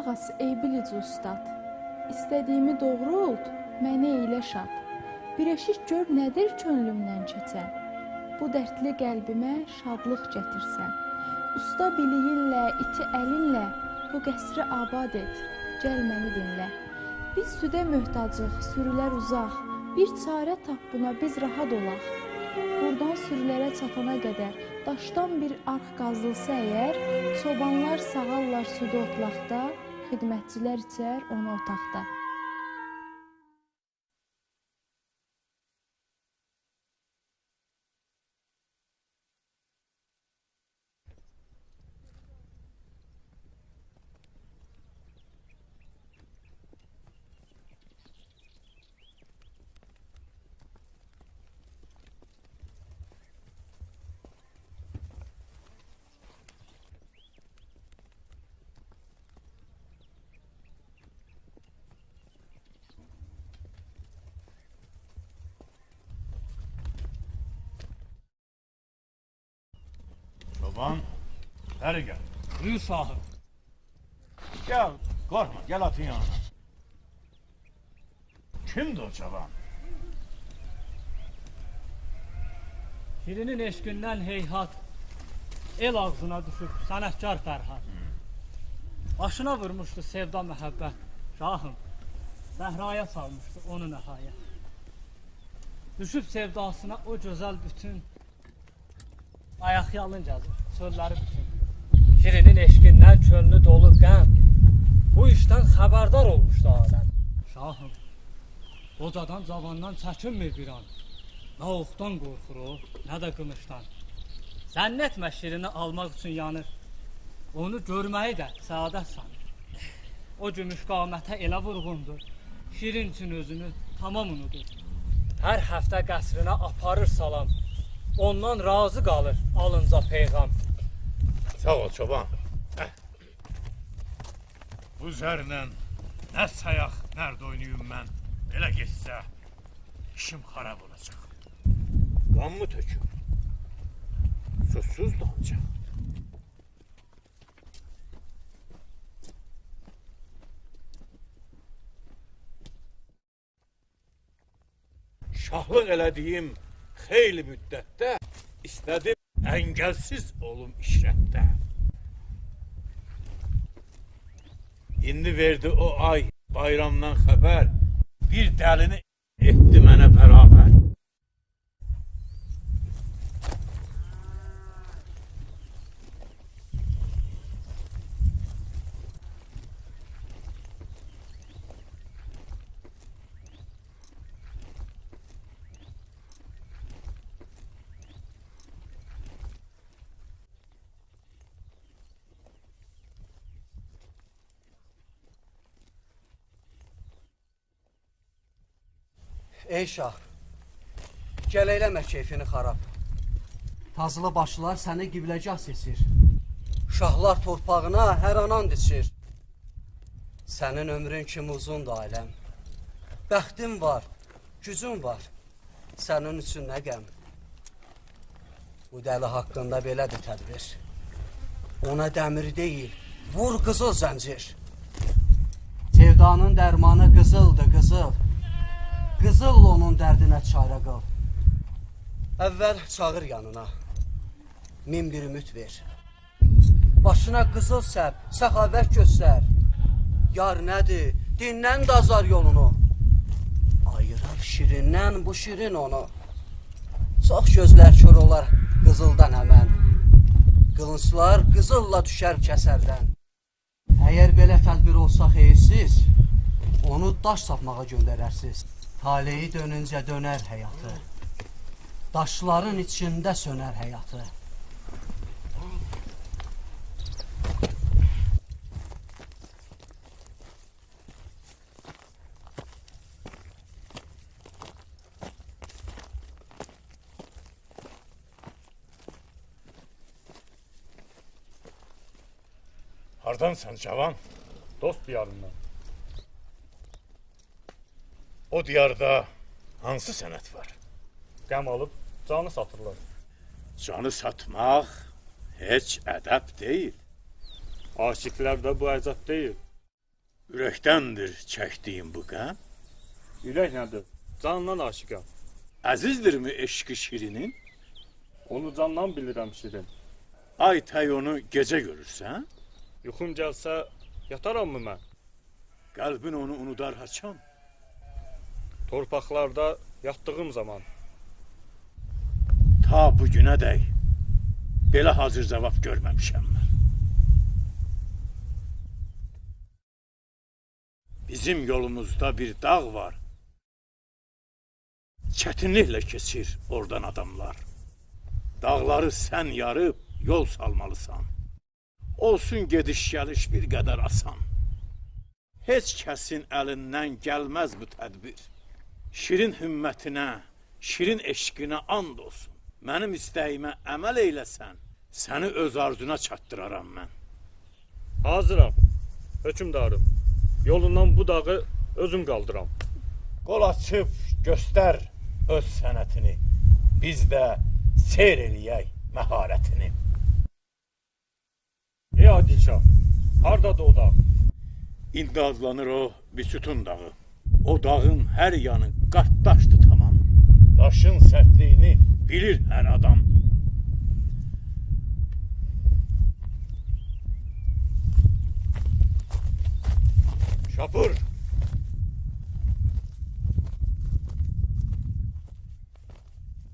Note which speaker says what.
Speaker 1: ağası Eybilici ustad, İstədiyimi doğrult, məni eylə şad. Bir eşit gör nədir könlümdən keçən, bu dərdli qəlbimə şadlıq gətirsən. Usta biliyinlə, iti əlinlə, bu qəsri abad et, gəl məni dinlə. Biz südə möhtacıq, sürülər uzaq, bir çarə tap buna, biz rahat olaq. Buradan sürülərə çatana qədər daşdan bir arx qazılsa əgər, çobanlar sağarlar südə otlaqda, xidmətçilər içər onu otaqda.
Speaker 2: Çoban, bəri gəl.
Speaker 3: Buyur şahım.
Speaker 2: Gəl, qorxma, gəl atın yanına. Kimdir o çoban?
Speaker 3: Şirinin eşqindən heyhat, el ağzına düşüb sənətkar Fərhad. Başına vurmuşdu sevda məhəbbət, şahım. Səhraya salmışdı onu nəhayət. Düşüb sevdasına o gözəl bütün, ayaq yalıncadır, sözləri bütün. Şirinin eşqindən könlü dolu qəm, bu işdən xəbərdar olmuşdu aləm. Şahım, qocadan cavandan çəkinmir bir an. Nə oxdan qorxur o, nə də qılıçdan. Zənn etmə Şirini almaq üçün yanır, onu görməyi də səadət sanır. O gümüş qamətə elə vurğundur, Şirin üçün özünü tamam unudur. Hər həftə qəsrinə aparır salam, ondan razı qalır alınca peyğam.
Speaker 2: Sağ ol çoban. Bu zərlə nə sayaq, nərdə oynayım mən, belə geçsə, işim xarab olacaq. Qan mı tökür? Susuz da ancaq. Şahlıq elədiyim xeyli müddətdə istədim əngəlsiz olum işrətdə. İndi verdi o ay bayramdan xəbər, bir dəlini etdi mənə bərabər.
Speaker 4: Ey şah, gəl eləmə keyfini xarab. Tazlı başlılar səni qibləgah seçir. Şahlar torpağına hər anan diçir. Sənin ömrün kimi uzundur ailəm. Bəxtin var, gücün var. Sənin üçün nə qəm? Bu dəli haqqında belədir tədbir. Ona dəmir deyil, vur qızıl zəncir. Sevdanın dərmanı qızıldır, qızıl. Qızıl onun dərdinə çarə qıl. Əvvəl çağır yanına, min bir ümid ver. Başına qızıl səp, səxavət göstər. Yar nədir, dindən dazar yolunu. Ayırar şirindən bu şirin onu. Çox gözlər kör olar qızıldan həmən. Qılınclar qızılla düşər kəsərdən. Əgər belə tədbir olsa xeyirsiz, onu daş sapmağa göndərərsiz. Taleyi dönüncə dönər həyatı, daşların içində sönər həyatı.
Speaker 2: Hardansan cavan?
Speaker 5: Dost diyarından.
Speaker 2: O diyarda hansı sənət var?
Speaker 5: Qəm alıb canı satırlar.
Speaker 2: Canı satmaq heç ədəb deyil.
Speaker 5: Aşiqlər də bu əcəb deyil.
Speaker 2: Ürəkdəndir çəkdiyim bu qəm.
Speaker 5: Ürək nədir? Candan aşiqam.
Speaker 2: Əzizdirmi eşqi şirinin?
Speaker 5: Onu candan bilirəm şirin.
Speaker 2: Ay tay onu gecə görürsən?
Speaker 5: Yuxum gəlsə yataram mı mən?
Speaker 2: Qəlbin onu unudar haçan.
Speaker 5: Torpaqlarda yatdığım zaman.
Speaker 2: Ta bu günədək belə hazır cavab görməmişəm mən. Bizim yolumuzda bir dağ var. Çətinliklə keçir oradan adamlar. Dağları sən yarıb yol salmalısan. Olsun gediş-gəliş bir qədər asan. Heç kəsin əlindən gəlməz bu tədbir. Şirin hümmətinə, şirin eşqinə and olsun. Mənim istəyimə əməl eyləsən, səni öz arzuna çatdıraram mən.
Speaker 5: Hazıram, hökümdarım. Yolundan bu dağı özüm qaldıram.
Speaker 2: Qol açıb göstər öz sənətini. Biz də seyr eləyək məharətini.
Speaker 5: Ey Adilşah, hardadır o dağ?
Speaker 2: İndi adlanır o Büsütün dağı. O dağın hər yanı qart-daşdır tamam. Daşın sərtliyini bilir hər adam. Şapur!